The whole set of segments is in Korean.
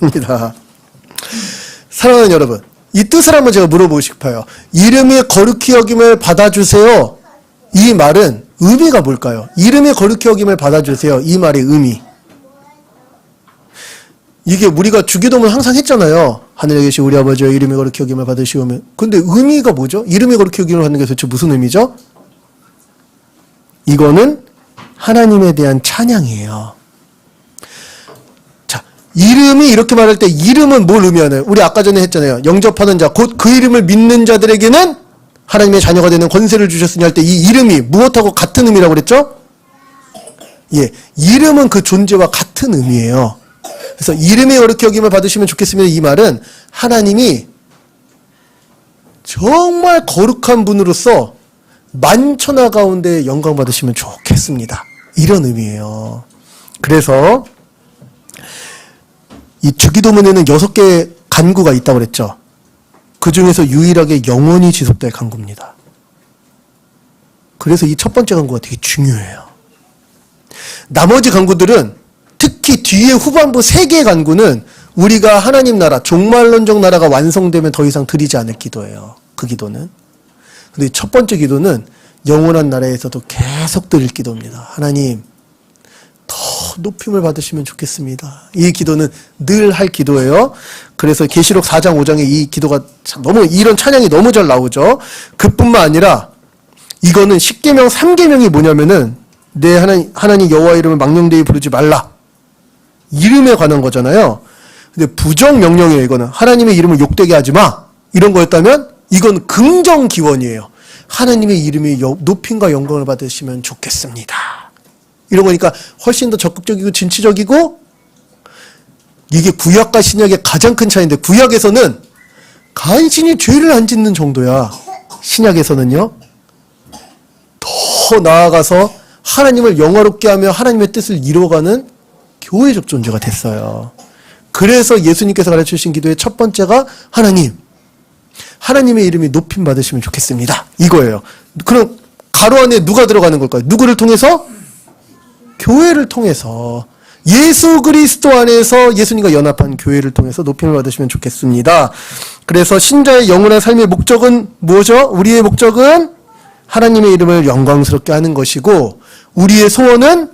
입니다. 사랑하는 여러분, 이 뜻을 한번 제가 물어보고 싶어요. 이름이 거룩히 여김을 받아주세요. 이 말은 의미가 뭘까요? 이름이 거룩히 여김을 받아주세요. 이 말의 의미. 이게 우리가 주기도문 항상 했잖아요. 하늘에 계신 우리 아버지의 이름이 거룩히 여김을 받으시오면. 근데 의미가 뭐죠? 이름이 거룩히 여김을 받는 게 도대체 무슨 의미죠? 이거는 하나님에 대한 찬양이에요. 자, 이름이 이렇게 말할 때 이름은 뭘 의미하나요? 우리 아까 전에 했잖아요. 영접하는 자, 곧 그 이름을 믿는 자들에게는 하나님의 자녀가 되는 권세를 주셨으니 할 때 이 이름이 무엇하고 같은 의미라고 그랬죠? 예, 이름은 그 존재와 같은 의미예요. 그래서 이름이 거룩히 여김을 받으시면 좋겠습니다. 이 말은 하나님이 정말 거룩한 분으로서 만천하 가운데 영광 받으시면 좋겠습니다. 이런 의미예요. 그래서 이 주기도문에는 6개의 간구가 있다고 그랬죠. 그 중에서 유일하게 영원히 지속될 간구입니다. 그래서 이 첫 번째 간구가 되게 중요해요. 나머지 간구들은 특히 뒤에 후반부 3개의 간구는 우리가 하나님 나라, 종말론적 나라가 완성되면 더 이상 드리지 않을 기도예요. 그 기도는. 근데 첫 번째 기도는 영원한 나라에서도 계속 드릴 기도입니다. 하나님, 더 높임을 받으시면 좋겠습니다. 이 기도는 늘 할 기도예요. 그래서 계시록 4장 5장에 이 기도가 너무, 이런 찬양이 너무 잘 나오죠. 그뿐만 아니라 이거는 십계명 3계명이 뭐냐면은 내 하나님 여호와 이름을 망령되이 부르지 말라. 이름에 관한 거잖아요. 근데 부정 명령이에요. 이거는 하나님의 이름을 욕되게 하지 마. 이런 거였다면 이건 긍정 기원이에요. 하나님의 이름이 높임과 영광을 받으시면 좋겠습니다. 이런 거니까 훨씬 더 적극적이고 진취적이고, 이게 구약과 신약의 가장 큰 차이인데, 구약에서는 간신히 죄를 안 짓는 정도야. 신약에서는요, 더 나아가서 하나님을 영화롭게 하며 하나님의 뜻을 이루어가는 교회적 존재가 됐어요. 그래서 예수님께서 가르쳐주신 기도의 첫 번째가 하나님의 이름이 높임 받으시면 좋겠습니다. 이거예요. 그럼 가로 안에 누가 들어가는 걸까요? 누구를 통해서? 교회를 통해서. 예수 그리스도 안에서 예수님과 연합한 교회를 통해서 높임을 받으시면 좋겠습니다. 그래서 신자의 영원한 삶의 목적은 뭐죠? 우리의 목적은 하나님의 이름을 영광스럽게 하는 것이고, 우리의 소원은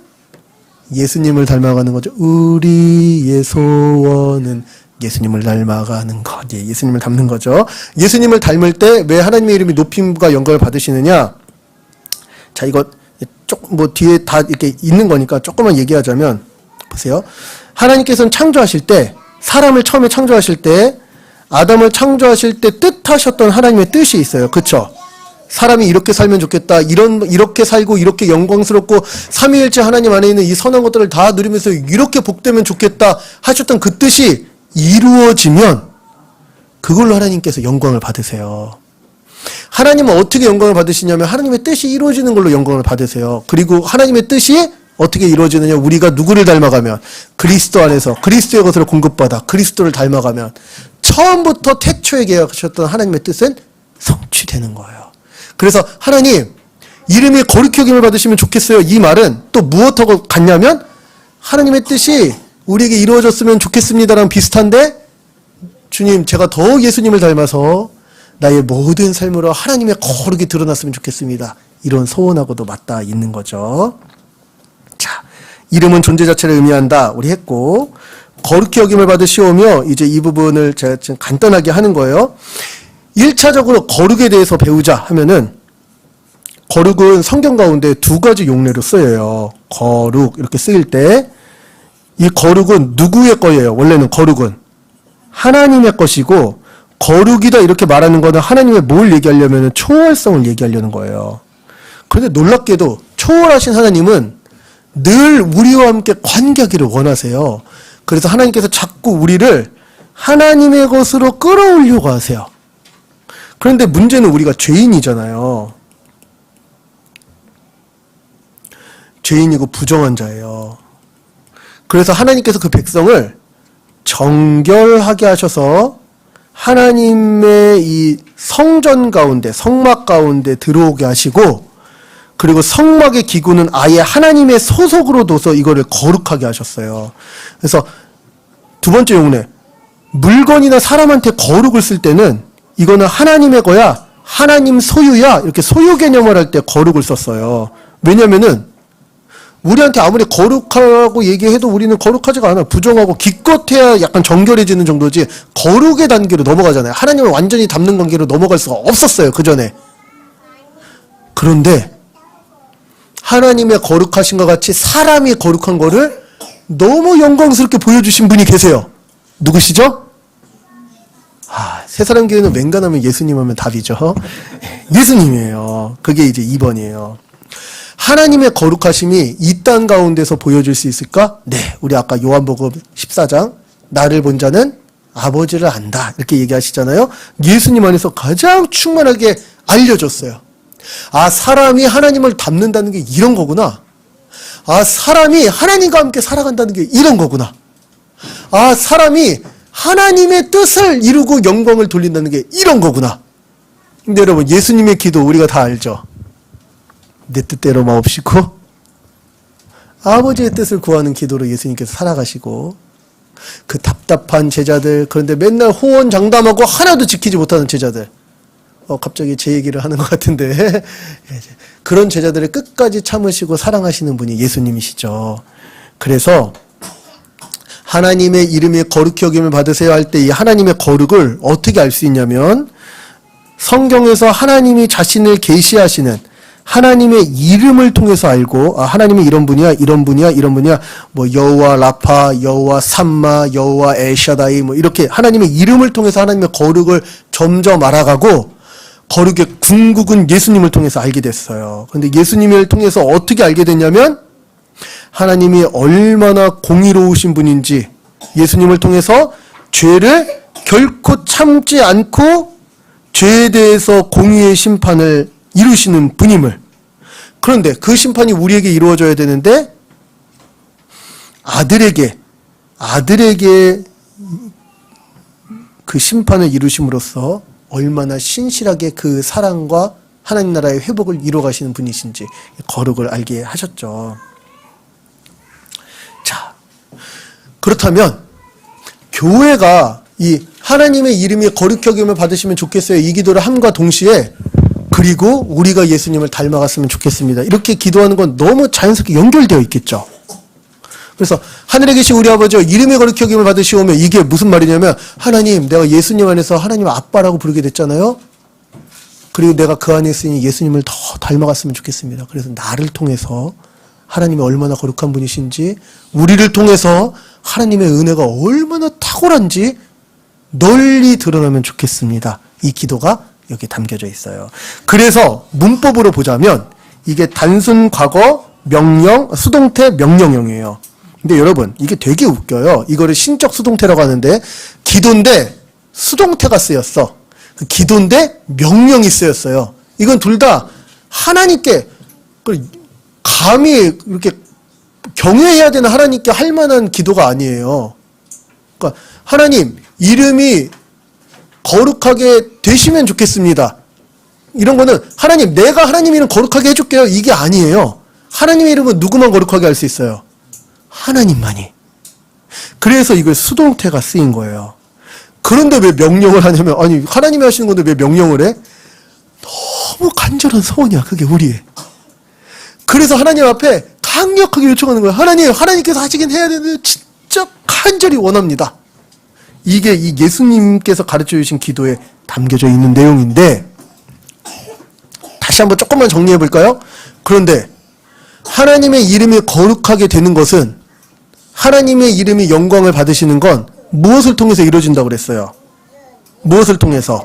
예수님을 닮아가는 거죠. 우리의 소원은 예수님을 닮아가는 것. 예, 예수님을 닮는 거죠. 예수님을 닮을 때 왜 하나님의 이름이 높임과 영광을 받으시느냐? 자, 이거 조금 뒤에 다 이렇게 있는 거니까 조금만 얘기하자면, 보세요. 하나님께서는 창조하실 때, 사람을 처음에 창조하실 때, 아담을 창조하실 때 뜻하셨던 하나님의 뜻이 있어요. 그쵸? 사람이 이렇게 살면 좋겠다. 이렇게 살고 이렇게 영광스럽고 삼위일체 하나님 안에 있는 이 선한 것들을 다 누리면서 이렇게 복되면 좋겠다 하셨던 그 뜻이 이루어지면 그걸로 하나님께서 영광을 받으세요. 하나님은 어떻게 영광을 받으시냐면 하나님의 뜻이 이루어지는 걸로 영광을 받으세요. 그리고 하나님의 뜻이 어떻게 이루어지느냐? 우리가 누구를 닮아가면, 그리스도 안에서 그리스도의 것으로 공급받아 그리스도를 닮아가면 처음부터 태초에 계약하셨던 하나님의 뜻은 성취되는 거예요. 그래서 하나님, 이름이 거룩히 여김을 받으시면 좋겠어요. 이 말은 또 무엇하고 같냐면 하나님의 뜻이 우리에게 이루어졌으면 좋겠습니다랑 비슷한데, 주님, 제가 더 예수님을 닮아서 나의 모든 삶으로 하나님의 거룩이 드러났으면 좋겠습니다. 이런 소원하고도 맞닿아 있는 거죠. 자, 이름은 존재 자체를 의미한다. 우리 했고, 거룩히 여김을 받으시오며, 이제 이 부분을 제가 지금 간단하게 하는 거예요. 1차적으로 거룩에 대해서 배우자 하면은, 거룩은 성경 가운데 2가지 용례로 쓰여요. 거룩 이렇게 쓰일 때, 이 거룩은 누구의 거예요? 원래는 거룩은 하나님의 것이고, 거룩이다 이렇게 말하는 거는 하나님의 뭘 얘기하려면 초월성을 얘기하려는 거예요. 그런데 놀랍게도 초월하신 하나님은 늘 우리와 함께 관계하기를 원하세요. 그래서 하나님께서 자꾸 우리를 하나님의 것으로 끌어올려고 하세요. 그런데 문제는 우리가 죄인이잖아요. 죄인이고 부정한 자예요. 그래서 하나님께서 그 백성을 정결하게 하셔서 하나님의 이 성전 가운데, 성막 가운데 들어오게 하시고, 그리고 성막의 기구는 아예 하나님의 소속으로 둬서 이거를 거룩하게 하셨어요. 그래서 두 번째 용례, 물건이나 사람한테 거룩을 쓸 때는 이거는 하나님의 거야, 하나님 소유야, 이렇게 소유 개념을 할 때 거룩을 썼어요. 왜냐면은 우리한테 아무리 거룩하고 얘기해도 우리는 거룩하지가 않아. 부정하고 기껏해야 약간 정결해지는 정도지 거룩의 단계로 넘어가잖아요. 하나님을 완전히 닮는 관계로 넘어갈 수가 없었어요, 그 전에. 그런데 하나님의 거룩하신 것 같이 사람이 거룩한 거를 너무 영광스럽게 보여주신 분이 계세요. 누구시죠? 세 사람 교회는 맹간하면 예수님 하면 답이죠. 예수님이에요. 그게 이제 2번이에요. 하나님의 거룩하심이 이 땅 가운데서 보여줄 수 있을까? 네. 우리 아까 요한복음 14장 나를 본 자는 아버지를 안다 이렇게 얘기하시잖아요. 예수님 안에서 가장 충만하게 알려줬어요. 사람이 하나님을 닮는다는 게 이런 거구나. 사람이 하나님과 함께 살아간다는 게 이런 거구나. 사람이 하나님의 뜻을 이루고 영광을 돌린다는 게 이런 거구나. 근데 여러분, 예수님의 기도 우리가 다 알죠? 내 뜻대로 마옵시고 아버지의 뜻을 구하는 기도로 예수님께서 살아가시고, 그 답답한 제자들, 그런데 맨날 호언장담하고 하나도 지키지 못하는 제자들, 갑자기 제 얘기를 하는 것 같은데 그런 제자들을 끝까지 참으시고 사랑하시는 분이 예수님이시죠. 그래서 하나님의 이름이 거룩히 여김을 받으세요 할 때 이 하나님의 거룩을 어떻게 알 수 있냐면, 성경에서 하나님이 자신을 계시하시는 하나님의 이름을 통해서 알고, 하나님이 이런 분이야, 이런 분이야, 이런 분이야, 뭐 여호와 라파, 여호와 삼마, 여호와 엘샤다이, 뭐 이렇게 하나님의 이름을 통해서 하나님의 거룩을 점점 알아가고, 거룩의 궁극은 예수님을 통해서 알게 됐어요. 그런데 예수님을 통해서 어떻게 알게 됐냐면, 하나님이 얼마나 공의로우신 분인지, 예수님을 통해서 죄를 결코 참지 않고 죄에 대해서 공의의 심판을 이루시는 분임을. 그런데 그 심판이 우리에게 이루어져야 되는데, 아들에게 그 심판을 이루심으로써 얼마나 신실하게 그 사랑과 하나님 나라의 회복을 이루어가시는 분이신지 거룩을 알게 하셨죠. 자, 그렇다면 교회가 이 하나님의 이름이 거룩히 여김을 받으시면 좋겠어요, 이 기도를 함과 동시에, 그리고 우리가 예수님을 닮아갔으면 좋겠습니다, 이렇게 기도하는 건 너무 자연스럽게 연결되어 있겠죠. 그래서 하늘에 계신 우리 아버지여 이름이 거룩히 여김을 받으시오면, 이게 무슨 말이냐면, 하나님, 내가 예수님 안에서 하나님 아빠라고 부르게 됐잖아요. 그리고 내가 그 안에 있으니 예수님을 더 닮아갔으면 좋겠습니다. 그래서 나를 통해서 하나님이 얼마나 거룩한 분이신지, 우리를 통해서 하나님의 은혜가 얼마나 탁월한지 널리 드러나면 좋겠습니다. 이 기도가 여기 담겨져 있어요. 그래서 문법으로 보자면 이게 단순 과거 명령, 수동태 명령형이에요. 근데 여러분, 이게 되게 웃겨요. 이거를 신적 수동태라고 하는데, 기도인데 수동태가 쓰였어. 그 기도인데 명령이 쓰였어요. 이건 둘 다 하나님께 감히 이렇게 경외해야 되는 하나님께 할 만한 기도가 아니에요. 그러니까 하나님 이름이 거룩하게 되시면 좋겠습니다, 이런 거는 하나님, 내가 하나님 이름 거룩하게 해줄게요, 이게 아니에요. 하나님의 이름은 누구만 거룩하게 할 수 있어요? 하나님만이. 그래서 이걸 수동태가 쓰인 거예요. 그런데 왜 명령을 하냐면, 아니 하나님이 하시는 건데 왜 명령을 해? 너무 간절한 소원이야, 그게 우리의. 그래서 하나님 앞에 강력하게 요청하는 거예요. 하나님, 하나님께서 하시긴 해야 되는데 진짜 간절히 원합니다. 이게 이 예수님께서 가르쳐 주신 기도에 담겨져 있는 내용인데, 다시 한번 조금만 정리해 볼까요? 그런데 하나님의 이름이 거룩하게 되는 것은, 하나님의 이름이 영광을 받으시는 건 무엇을 통해서 이루어진다고 그랬어요? 무엇을 통해서?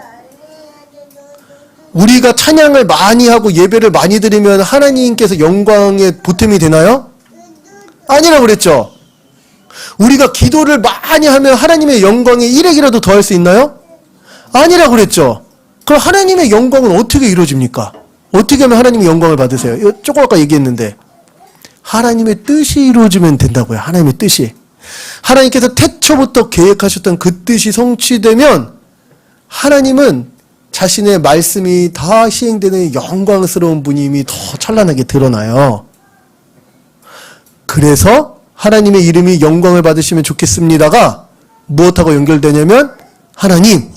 우리가 찬양을 많이 하고 예배를 많이 드리면 하나님께서 영광의 보탬이 되나요? 아니라고 그랬죠? 우리가 기도를 많이 하면 하나님의 영광에 일액이라도 더할 수 있나요? 아니라고 그랬죠? 그럼 하나님의 영광은 어떻게 이루어집니까? 어떻게 하면 하나님의 영광을 받으세요? 이거 조금 아까 얘기했는데, 하나님의 뜻이 이루어지면 된다고요. 하나님의 뜻이. 하나님께서 태초부터 계획하셨던 그 뜻이 성취되면 하나님은 자신의 말씀이 다 시행되는 영광스러운 분임이 더 찬란하게 드러나요. 그래서 하나님의 이름이 영광을 받으시면 좋겠습니다가 무엇하고 연결되냐면 하나님,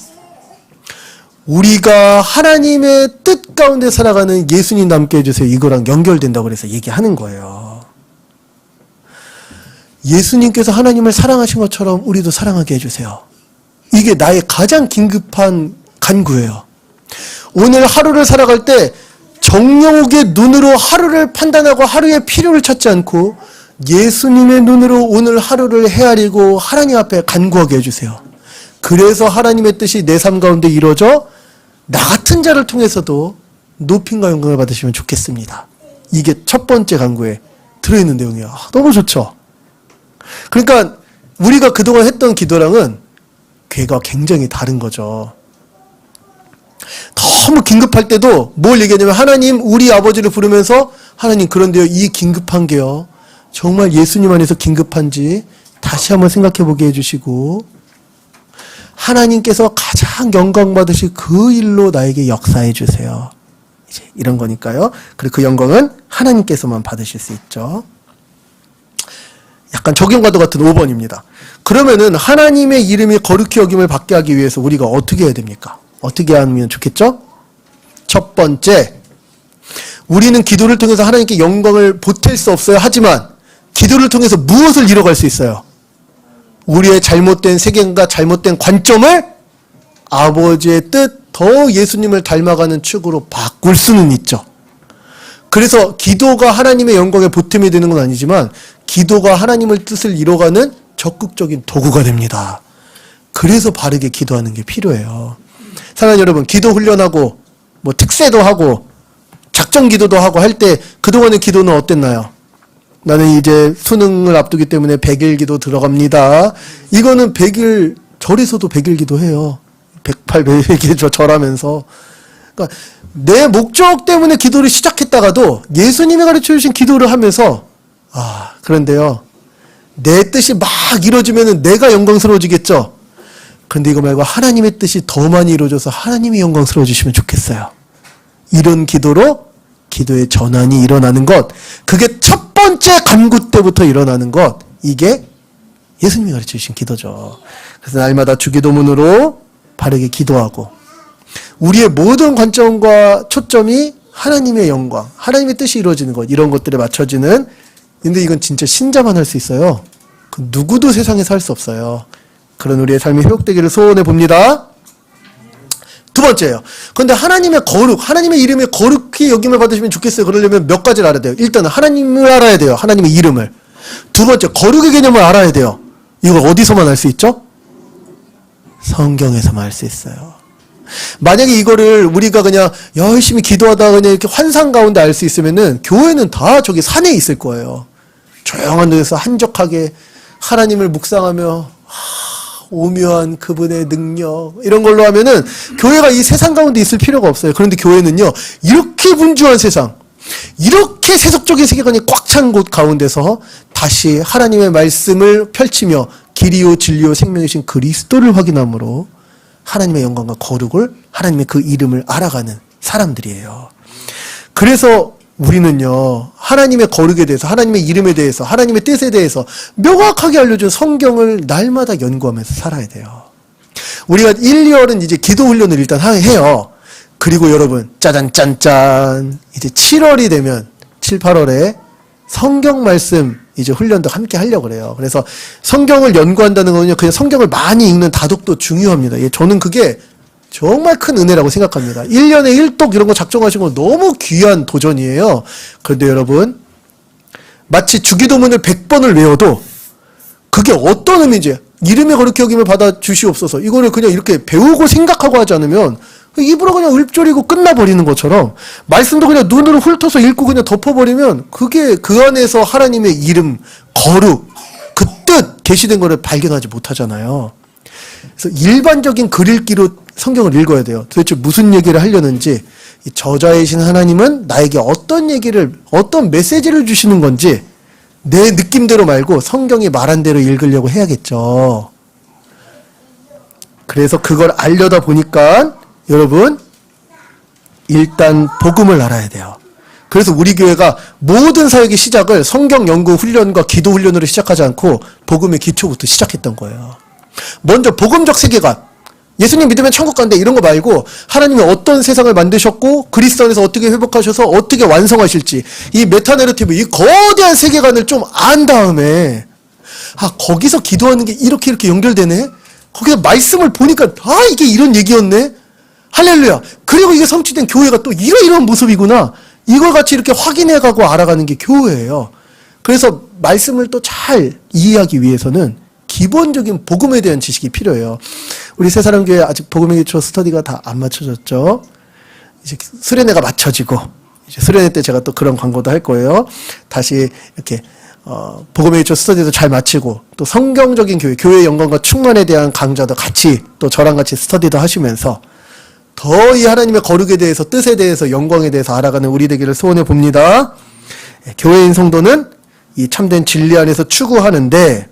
우리가 하나님의 뜻 가운데 살아가는 예수님 남게 해주세요. 이거랑 연결된다고 그래서 얘기하는 거예요. 예수님께서 하나님을 사랑하신 것처럼 우리도 사랑하게 해주세요. 이게 나의 가장 긴급한 간구예요. 오늘 하루를 살아갈 때 정욕의 눈으로 하루를 판단하고 하루의 필요를 찾지 않고 예수님의 눈으로 오늘 하루를 헤아리고 하나님 앞에 간구하게 해주세요. 그래서 하나님의 뜻이 내 삶 가운데 이루어져 나 같은 자를 통해서도 높임과 영광을 받으시면 좋겠습니다. 이게 첫 번째 간구에 들어있는 내용이에요. 너무 좋죠? 그러니까 우리가 그동안 했던 기도랑은 괴가 굉장히 다른 거죠. 너무 긴급할 때도 뭘 얘기하냐면 하나님, 우리 아버지를 부르면서 하나님, 그런데요, 이 긴급한 게요, 정말 예수님 안에서 긴급한지 다시 한번 생각해 보게 해주시고 하나님께서 가장 영광 받으실 그 일로 나에게 역사해 주세요. 이제 이런 거니까요. 그리고 그 영광은 하나님께서만 받으실 수 있죠. 약간 적용과도 같은 5번입니다. 그러면은 하나님의 이름이 거룩히 여김을 받게 하기 위해서 우리가 어떻게 해야 됩니까? 어떻게 하면 좋겠죠? 첫 번째, 우리는 기도를 통해서 하나님께 영광을 보탤 수 없어요. 하지만 기도를 통해서 무엇을 이뤄갈 수 있어요? 우리의 잘못된 세계관과 잘못된 관점을 아버지의 뜻, 더 예수님을 닮아가는 축으로 바꿀 수는 있죠. 그래서 기도가 하나님의 영광에 보탬이 되는 건 아니지만 기도가 하나님의 뜻을 이뤄가는 적극적인 도구가 됩니다. 그래서 바르게 기도하는 게 필요해요. 사랑하는 여러분, 기도 훈련하고 뭐 특세도 하고 작정 기도도 하고 할 때 그동안의 기도는 어땠나요? 나는 이제 수능을 앞두기 때문에 100일 기도 들어갑니다. 이거는 100일, 절에서도 100일 기도해요. 108일 절하면서. 그러니까 내 목적 때문에 기도를 시작했다가도 예수님이 가르쳐 주신 기도를 하면서, 그런데요, 내 뜻이 막 이루어지면 내가 영광스러워지겠죠? 그런데 이거 말고 하나님의 뜻이 더 많이 이루어져서 하나님이 영광스러워지시면 좋겠어요. 이런 기도로 기도의 전환이 일어나는 것, 그게 첫 번째 간구 때부터 일어나는 것, 이게 예수님이 가르쳐 주신 기도죠. 그래서 날마다 주기도문으로 바르게 기도하고 우리의 모든 관점과 초점이 하나님의 영광, 하나님의 뜻이 이루어지는 것, 이런 것들에 맞춰지는. 근데 이건 진짜 신자만 할 수 있어요. 그 누구도 세상에서 할 수 없어요. 그런 우리의 삶이 회복되기를 소원해 봅니다. 두 번째예요. 그런데 하나님의 거룩, 하나님의 이름에 거룩히 여김을 받으시면 좋겠어요. 그러려면 몇 가지를 알아야 돼요. 일단은 하나님을 알아야 돼요. 하나님의 이름을. 두 번째, 거룩의 개념을 알아야 돼요. 이걸 어디서만 알 수 있죠? 성경에서만 알 수 있어요. 만약에 이거를 우리가 그냥 열심히 기도하다가 그냥 이렇게 환상 가운데 알 수 있으면은 교회는 다 저기 산에 있을 거예요. 조용한 데서 한적하게 하나님을 묵상하며 오묘한 그분의 능력, 이런 걸로 하면은 교회가 이 세상 가운데 있을 필요가 없어요. 그런데 교회는요, 이렇게 분주한 세상, 이렇게 세속적인 세계관이 꽉 찬 곳 가운데서 다시 하나님의 말씀을 펼치며 길이요 진리요 생명이신 그리스도를 확인함으로 하나님의 영광과 거룩을, 하나님의 그 이름을 알아가는 사람들이에요. 그래서 우리는요, 하나님의 거룩에 대해서, 하나님의 이름에 대해서, 하나님의 뜻에 대해서 명확하게 알려준 성경을 날마다 연구하면서 살아야 돼요. 우리가 1, 2월은 이제 기도 훈련을 일단 해요. 그리고 여러분, 짜잔 짠짠, 이제 7월이 되면 7, 8월에 성경 말씀 이제 훈련도 함께 하려고 그래요. 그래서 성경을 연구한다는 거는요, 그냥 성경을 많이 읽는 다독도 중요합니다. 저는 그게 정말 큰 은혜라고 생각합니다. 1년에 1독 이런 거 작정하시는 건 너무 귀한 도전이에요. 그런데 여러분, 마치 주기도문을 100번을 외워도 그게 어떤 의미인지, 이름의 거룩히 여김을 받아 주시옵소서, 이거를 그냥 이렇게 배우고 생각하고 하지 않으면 입으로 그냥 읊조리고 끝나버리는 것처럼, 말씀도 그냥 눈으로 훑어서 읽고 그냥 덮어버리면 그게 그 안에서 하나님의 이름, 거룩, 그 뜻 계시된 거를 발견하지 못하잖아요. 그래서 일반적인 글 읽기로 성경을 읽어야 돼요. 도대체 무슨 얘기를 하려는지, 이 저자이신 하나님은 나에게 어떤 얘기를, 어떤 메시지를 주시는 건지 내 느낌대로 말고 성경이 말한 대로 읽으려고 해야겠죠. 그래서 그걸 알려다 보니까 여러분, 일단 복음을 알아야 돼요. 그래서 우리 교회가 모든 사역의 시작을 성경 연구 훈련과 기도 훈련으로 시작하지 않고 복음의 기초부터 시작했던 거예요. 먼저 복음적 세계관, 예수님 믿으면 천국 간대 이런 거 말고 하나님이 어떤 세상을 만드셨고 그리스도 안에서 어떻게 회복하셔서 어떻게 완성하실지 이 메타내러티브, 이 거대한 세계관을 좀 안 다음에 거기서 기도하는 게 이렇게 연결되네? 거기서 말씀을 보니까 이게 이런 얘기였네? 할렐루야. 그리고 이게 성취된 교회가 또 이런 모습이구나. 이걸 같이 이렇게 확인해가고 알아가는 게 교회예요. 그래서 말씀을 또 잘 이해하기 위해서는 기본적인 복음에 대한 지식이 필요해요. 우리 새사랑교회 아직 복음의 기초 스터디가 다 안 맞춰졌죠. 이제 수련회가 맞춰지고 이제 수련회 때 제가 또 그런 광고도 할 거예요. 다시 이렇게 복음의 기초 스터디도 잘 마치고 또 성경적인 교회의 영광과 충만에 대한 강좌도 같이 또 저랑 같이 스터디도 하시면서 더 이 하나님의 거룩에 대해서, 뜻에 대해서, 영광에 대해서 알아가는 우리 되기를 소원해 봅니다. 교회인 성도는 이 참된 진리 안에서 추구하는데,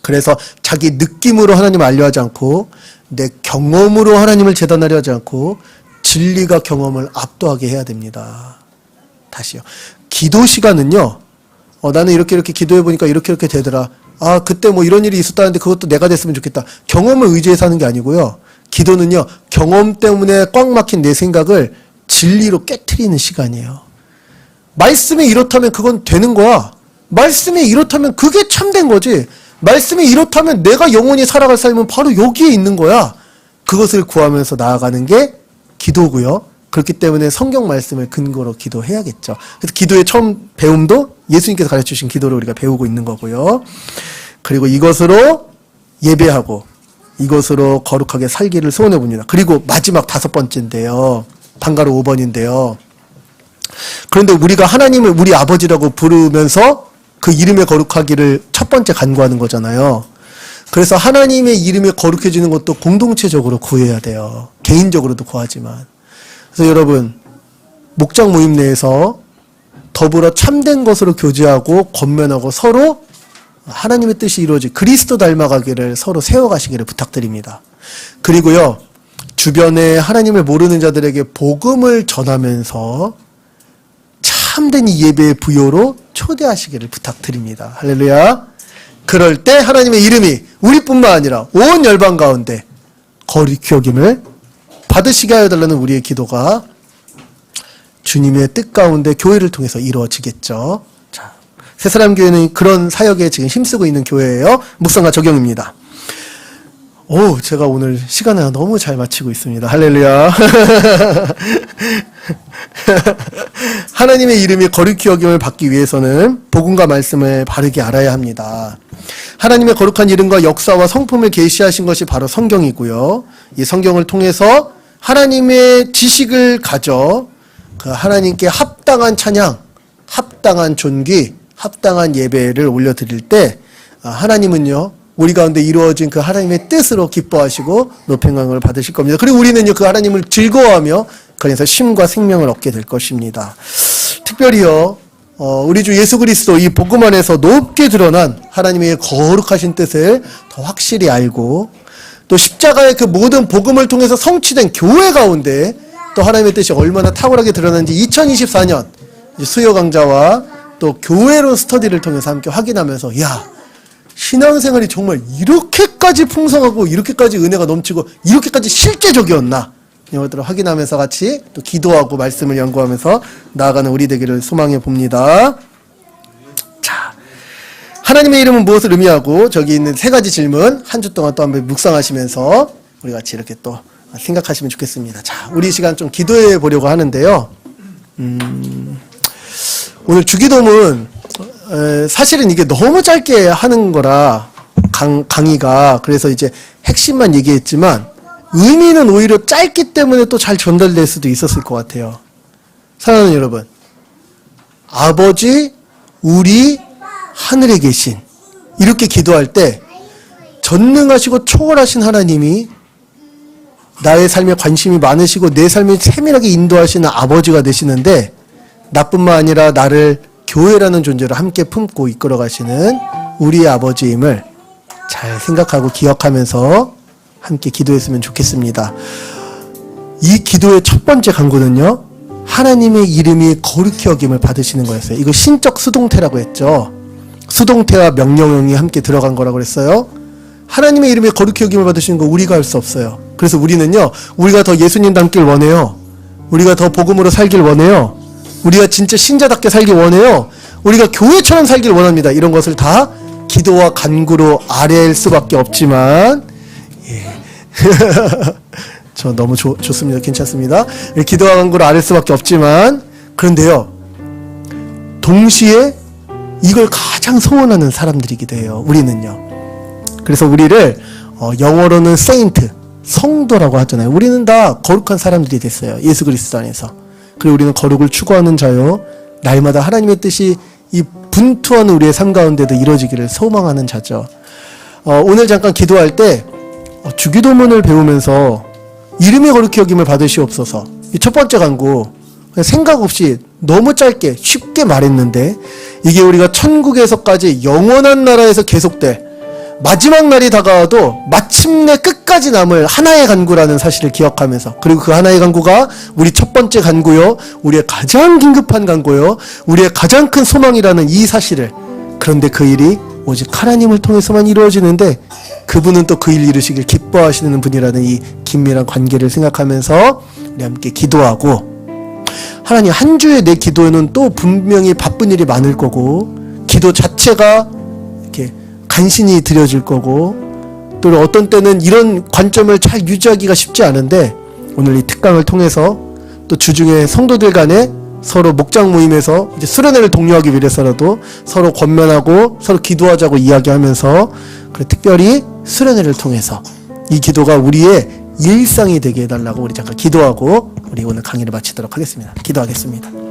그래서 자기 느낌으로 하나님을 알려하지 않고 내 경험으로 하나님을 재단하려 하지 않고 진리가 경험을 압도하게 해야 됩니다. 다시요. 기도 시간은요. 나는 이렇게 기도해보니까 이렇게 되더라. 그때 뭐 이런 일이 있었다는데 그것도 내가 됐으면 좋겠다. 경험을 의지해서 하는 게 아니고요. 기도는요. 경험 때문에 꽉 막힌 내 생각을 진리로 깨트리는 시간이에요. 말씀이 이렇다면 그건 되는 거야. 말씀이 이렇다면 그게 참된 거지. 말씀이 이렇다면 내가 영원히 살아갈 삶은 바로 여기에 있는 거야. 그것을 구하면서 나아가는 게 기도고요. 그렇기 때문에 성경 말씀을 근거로 기도해야겠죠. 그래서 기도의 처음 배움도 예수님께서 가르쳐주신 기도를 우리가 배우고 있는 거고요. 그리고 이것으로 예배하고 이것으로 거룩하게 살기를 소원해 봅니다. 그리고 마지막 5번째인데요. 방가로 5번인데요. 그런데 우리가 하나님을 우리 아버지라고 부르면서 그 이름의 거룩하기를 첫 번째 간구하는 거잖아요. 그래서 하나님의 이름이 거룩해지는 것도 공동체적으로 구해야 돼요. 개인적으로도 구하지만. 그래서 여러분, 목장 모임 내에서 더불어 참된 것으로 교제하고 권면하고 서로 하나님의 뜻이 이루어지 그리스도 닮아가기를 서로 세워가시기를 부탁드립니다. 그리고요, 주변에 하나님을 모르는 자들에게 복음을 전하면서 참된 이 예배의 부요로 초대하시기를 부탁드립니다. 할렐루야. 그럴 때 하나님의 이름이 우리뿐만 아니라 온 열방 가운데 거룩히 여김을 받으시게 하여 달라는 우리의 기도가 주님의 뜻 가운데 교회를 통해서 이루어지겠죠. 자, 새사람 교회는 그런 사역에 지금 힘쓰고 있는 교회예요. 묵상과 적용입니다. 제가 오늘 시간을 너무 잘 마치고 있습니다. 할렐루야. 하나님의 이름이 거룩히 여김을 받기 위해서는 복음과 말씀을 바르게 알아야 합니다. 하나님의 거룩한 이름과 역사와 성품을 계시하신 것이 바로 성경이고요. 이 성경을 통해서 하나님의 지식을 가져 그 하나님께 합당한 찬양, 합당한 존귀, 합당한 예배를 올려드릴 때 하나님은요, 우리 가운데 이루어진 그 하나님의 뜻으로 기뻐하시고 높임감을 받으실 겁니다. 그리고 우리는요, 그 하나님을 즐거워하며 그래서 쉼과 생명을 얻게 될 것입니다. 특별히요, 우리 주 예수 그리스도 이 복음 안에서 높게 드러난 하나님의 거룩하신 뜻을 더 확실히 알고 또 십자가의 그 모든 복음을 통해서 성취된 교회 가운데 또 하나님의 뜻이 얼마나 탁월하게 드러났는지 2024년 수요 강좌와 또 교회론 스터디를 통해서 함께 확인하면서 신앙생활이 정말 이렇게까지 풍성하고 이렇게까지 은혜가 넘치고 이렇게까지 실제적이었나, 이런 것들을 확인하면서 같이 또 기도하고 말씀을 연구하면서 나아가는 우리 되기를 소망해 봅니다. 자, 하나님의 이름은 무엇을 의미하고, 저기 있는 3가지 질문 한 주 동안 또 한번 묵상하시면서 우리 같이 이렇게 또 생각하시면 좋겠습니다. 자, 우리 시간 좀 기도해 보려고 하는데요. 오늘 주기도문 사실은 이게 너무 짧게 하는 거라 강의가, 그래서 이제 핵심만 얘기했지만 의미는 오히려 짧기 때문에 또 잘 전달될 수도 있었을 것 같아요. 사랑하는 여러분, 아버지 우리 하늘에 계신, 이렇게 기도할 때 전능하시고 초월하신 하나님이 나의 삶에 관심이 많으시고 내 삶을 세밀하게 인도하시는 아버지가 되시는데, 나뿐만 아니라 나를 교회라는 존재로 함께 품고 이끌어 가시는 우리의 아버지임을 잘 생각하고 기억하면서 함께 기도했으면 좋겠습니다. 이 기도의 첫 번째 간구는요, 하나님의 이름이 거룩히 여김을 받으시는 거였어요. 이거 신적 수동태라고 했죠. 수동태와 명령형이 함께 들어간 거라고 그랬어요. 하나님의 이름에 거룩히 여김을 받으시는 거 우리가 할 수 없어요. 그래서 우리는요, 우리가 더 예수님 닮길 원해요. 우리가 더 복음으로 살길 원해요. 우리가 진짜 신자답게 살길 원해요. 우리가 교회처럼 살길 원합니다. 이런 것을 다 기도와 간구로 아뢰일 수밖에 없지만, 예. 저 너무 좋습니다. 괜찮습니다. 기도와 간구로 아뢰일 수밖에 없지만, 그런데요, 동시에 이걸 가장 소원하는 사람들이기도 해요. 우리는요. 그래서 우리를 영어로는 세인트, 성도라고 하잖아요. 우리는 다 거룩한 사람들이 됐어요. 예수 그리스도 안에서. 그리고 우리는 거룩을 추구하는 자요, 날마다 하나님의 뜻이 이 분투하는 우리의 삶 가운데도 이루어지기를 소망하는 자죠. 오늘 잠깐 기도할 때 주기도문을 배우면서 이름의 거룩히 여김을 받으시옵소서, 이 첫 번째 간구 그냥 생각 없이 너무 짧게 쉽게 말했는데, 이게 우리가 천국에서까지 영원한 나라에서 계속될 마지막 날이 다가와도 마침내 끝까지 남을 하나의 간구라는 사실을 기억하면서, 그리고 그 하나의 간구가 우리 첫 번째 간구요, 우리의 가장 긴급한 간구요, 우리의 가장 큰 소망이라는 이 사실을, 그런데 그 일이 오직 하나님을 통해서만 이루어지는데 그분은 또 그 일 이루시길 기뻐하시는 분이라는 이 긴밀한 관계를 생각하면서 우리 함께 기도하고, 하나님, 한 주에 내 기도에는 또 분명히 바쁜 일이 많을 거고, 기도 자체가 이렇게 간신히 드려질 거고, 또 어떤 때는 이런 관점을 잘 유지하기가 쉽지 않은데, 오늘 이 특강을 통해서 또 주중에 성도들 간에 서로 목장 모임에서 이제 수련회를 독려하기 위해서라도 서로 권면하고 서로 기도하자고 이야기하면서, 그래 특별히 수련회를 통해서 이 기도가 우리의 일상이 되게 해달라고 우리 잠깐 기도하고 우리 오늘 강의를 마치도록 하겠습니다. 기도하겠습니다.